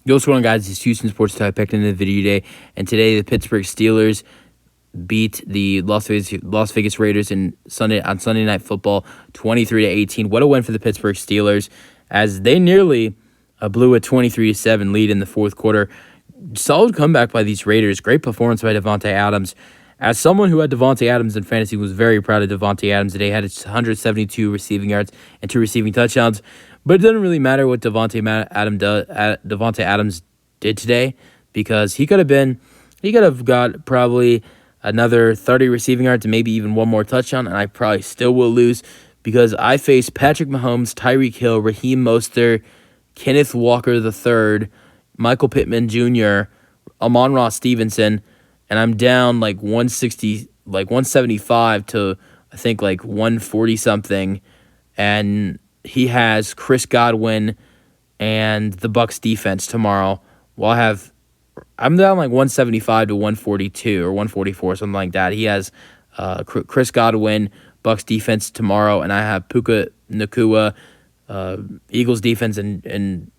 Yo, what's going on, guys? It's Houston Sports Type picked in the video today, and today the Pittsburgh Steelers beat the Las Vegas Raiders on Sunday Night Football, 23-18. What a win for the Pittsburgh Steelers, as they nearly blew a 23-7 lead in the fourth quarter. Solid comeback by these Raiders. Great performance by Davante Adams. As someone who had Davante Adams in fantasy, was very proud of Davante Adams today. Had 172 receiving yards and 2 receiving touchdowns. But it doesn't really matter what Davante Adams did today, because he could have got probably another 30 receiving yards and maybe even one more touchdown, and I probably still will lose, because I face Patrick Mahomes, Tyreek Hill, Raheem Mostert, Kenneth Walker III, Michael Pittman Jr., Amon-Ra Stevenson, and I'm down like 175 to I think like 140 something, and he has Chris Godwin and the Bucs defense tomorrow. Well, I'm down like 175 to 142 or 144, something like that. He has Chris Godwin, Bucs defense tomorrow, and I have Puka Nacua, Eagles defense, and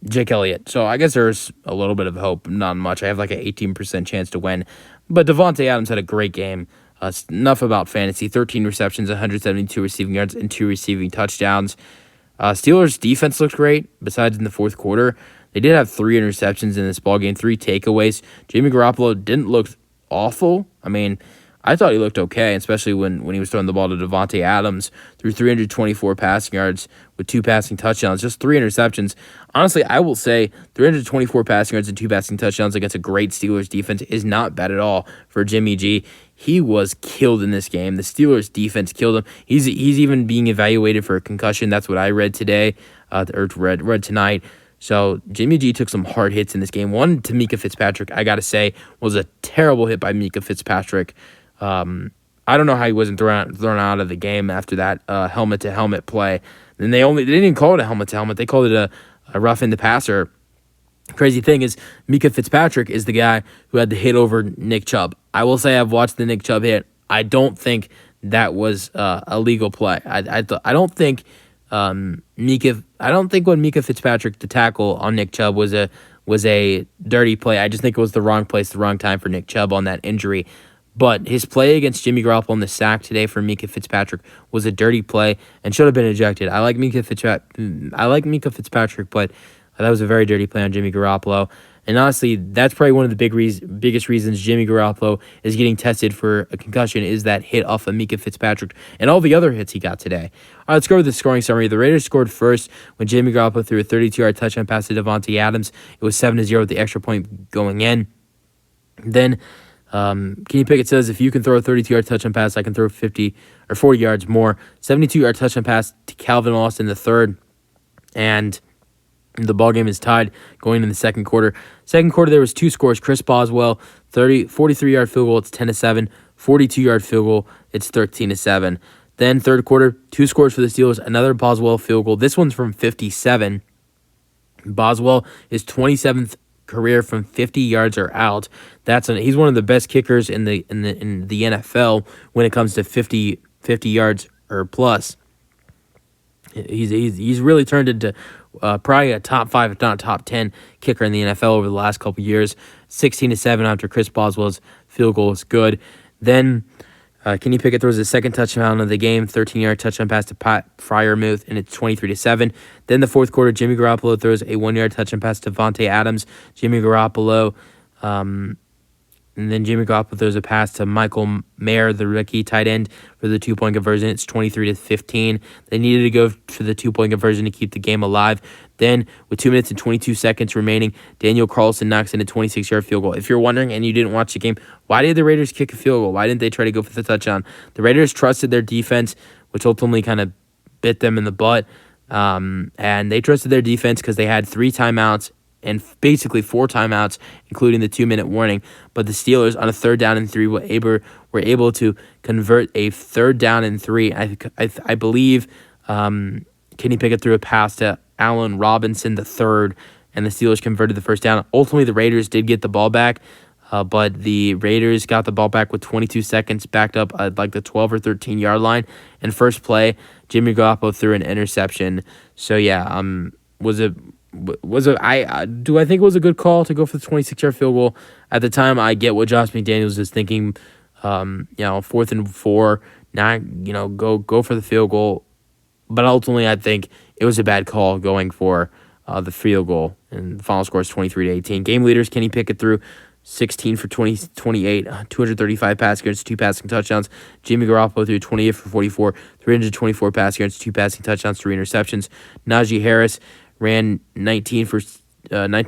Jake Elliott. So I guess there's a little bit of hope, not much. I have like an 18% chance to win. But Davante Adams had a great game. Enough about fantasy. 13 receptions, 172 receiving yards, and 2 receiving touchdowns. Steelers' defense looked great, besides in the fourth quarter. They did have 3 interceptions in this ballgame, 3 takeaways. Jimmy Garoppolo didn't look awful. I mean, I thought he looked okay, especially when he was throwing the ball to Davante Adams. Threw 324 passing yards with 2 passing touchdowns, just 3 interceptions. Honestly, I will say 324 passing yards and 2 passing touchdowns against a great Steelers defense is not bad at all for Jimmy G. He was killed in this game. The Steelers defense killed him. He's even being evaluated for a concussion. That's what I read today, or read tonight. So Jimmy G took some hard hits in this game. One to Micah Fitzpatrick, I got to say, was a terrible hit by Micah Fitzpatrick. I don't know how he wasn't thrown out of the game after that helmet-to-helmet play. And they didn't even call it a helmet-to-helmet. They called it a rough-in the passer. Crazy thing is, Micah Fitzpatrick is the guy who had the hit over Nick Chubb. I will say I've watched the Nick Chubb hit. I don't think that was a legal play. I don't think when Micah Fitzpatrick to tackle on Nick Chubb was a dirty play. I just think it was the wrong place, the wrong time for Nick Chubb on that injury. But his play against Jimmy Garoppolo on the sack today for Micah Fitzpatrick was a dirty play and should have been ejected. I like Micah Fitzpatrick, but that was a very dirty play on Jimmy Garoppolo. And honestly, that's probably one of the biggest reasons Jimmy Garoppolo is getting tested for a concussion, is that hit off of Micah Fitzpatrick and all the other hits he got today. All right, let's go with the scoring summary. The Raiders scored first when Jimmy Garoppolo threw a 32-yard touchdown pass to Davante Adams. It was 7-0 with the extra point going in. Then Kenny Pickett says, if you can throw a 32-yard touchdown pass, I can throw 50 or 40 yards more. 72-yard touchdown pass to Calvin Austin III, and the ballgame is tied going into the second quarter. Second quarter, there was 2 scores. Chris Boswell, 43-yard field goal, it's 10-7. 42-yard field goal, it's 13-7. Then third quarter, 2 scores for the Steelers. Another Boswell field goal. This one's from 57. Boswell is 27th career from 50 yards or out. He's one of the best kickers in the NFL when it comes to 50 yards or plus. He's really turned into probably a top 5, if not top 10 kicker in the NFL over the last couple years. 16-7 after Chris Boswell's field goal is good. Then Kenny Pickett throws his second touchdown of the game, 13-yard touchdown pass to Pat Freiermuth, and it's 23-7. Then the fourth quarter, Jimmy Garoppolo throws a 1-yard touchdown pass to Davante Adams. And then Jimmy Garoppolo throws a pass to Michael Mayer, the rookie tight end, for the 2-point conversion. It's 23-15. They needed to go for the 2-point conversion to keep the game alive. Then, with 2 minutes and 22 seconds remaining, Daniel Carlson knocks in a 26-yard field goal. If you're wondering and you didn't watch the game, why did the Raiders kick a field goal? Why didn't they try to go for the touchdown? The Raiders trusted their defense, which ultimately kind of bit them in the butt. And they trusted their defense because they had 3 timeouts and basically 4 timeouts, including the 2-minute warning. But the Steelers, on a 3rd down and 3, were able to convert a 3rd down and 3. I believe Kenny Pickett threw a pass to Allen Robinson III, and the Steelers converted the first down. Ultimately, the Raiders did get the ball back, but the Raiders got the ball back with 22 seconds, backed up at like the 12 or 13-yard line. And first play, Jimmy Garoppolo threw an interception. So, yeah, was do I think it was a good call to go for the 26-yard field goal? At the time, I get what Josh McDaniels is thinking. 4th and 4, not go for the field goal. But ultimately, I think it was a bad call going for the field goal, and the final score is 23-18. Game leaders: Kenny Pickett threw 16 for 28, 235 pass yards, 2 passing touchdowns. Jimmy Garoppolo threw 28 for 44, 324 pass yards, 2 passing touchdowns, 3 interceptions. Najee Harris ran 19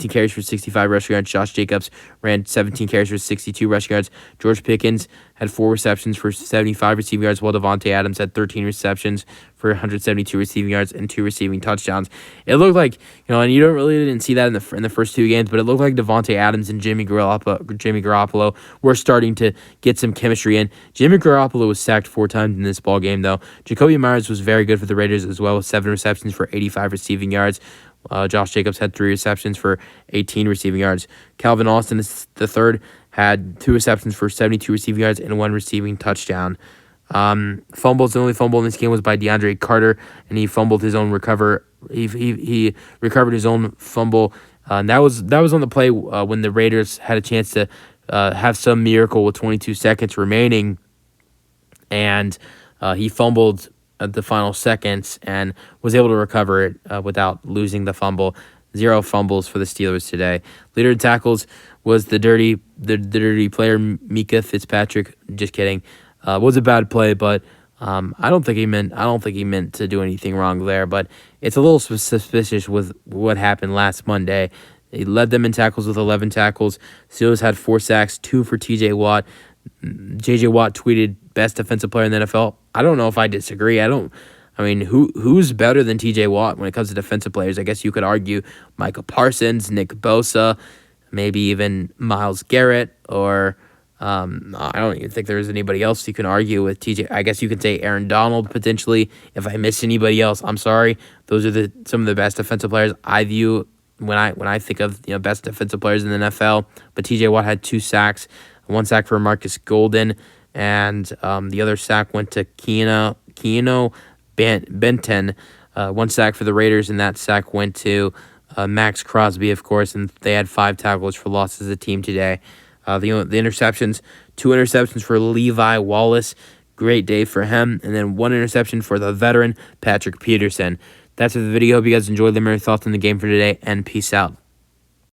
carries for 65 rushing yards. Josh Jacobs ran 17 carries for 62 rushing yards. George Pickens had 4 receptions for 75 receiving yards, while Devontae Adams had 13 receptions for 172 receiving yards and 2 receiving touchdowns. It looked like, and you didn't see that in the first 2 games, but it looked like Devontae Adams and Jimmy Garoppolo were starting to get some chemistry in. Jimmy Garoppolo was sacked 4 times in this ball game, though. Jacoby Myers was very good for the Raiders as well, with 7 receptions for 85 receiving yards. Josh Jacobs had 3 receptions for 18 receiving yards. Calvin Austin III had 2 receptions for 72 receiving yards and 1 receiving touchdown. Fumbles. The only fumble in this game was by DeAndre Carter, and he fumbled his own recover. He recovered his own fumble, and that was on the play when the Raiders had a chance to have some miracle with 22 seconds remaining, and he fumbled at the final seconds and was able to recover it without losing the fumble. 0 fumbles for the Steelers today. Leader in tackles was the dirty player Mika Fitzpatrick. Just kidding. Was a bad play, but I don't think he meant to do anything wrong there. But it's a little suspicious with what happened last Monday. He led them in tackles with 11 tackles. Steelers had 4 sacks, 2 for T.J. Watt. J.J. Watt tweeted best defensive player in the NFL. I don't know if I disagree. Who's better than T.J. Watt when it comes to defensive players? I guess you could argue Micah Parsons, Nick Bosa, maybe even Myles Garrett, or I don't even think there's anybody else you can argue with TJ. I guess you could say Aaron Donald potentially. If I miss anybody else, I'm sorry. Those are some of the best defensive players I view when I think of best defensive players in the NFL. But TJ Watt had 2 sacks, 1 sack for Marcus Golden, and the other sack went to Keanu Benton. 1 sack for the Raiders, and that sack went to Max Crosby, of course, and they had 5 tackles for loss as a team today. The interceptions, 2 interceptions for Levi Wallace. Great day for him. And then 1 interception for the veteran, Patrick Peterson. That's it for the video. Hope you guys enjoyed. Let me know your thoughts on the game for today, and peace out.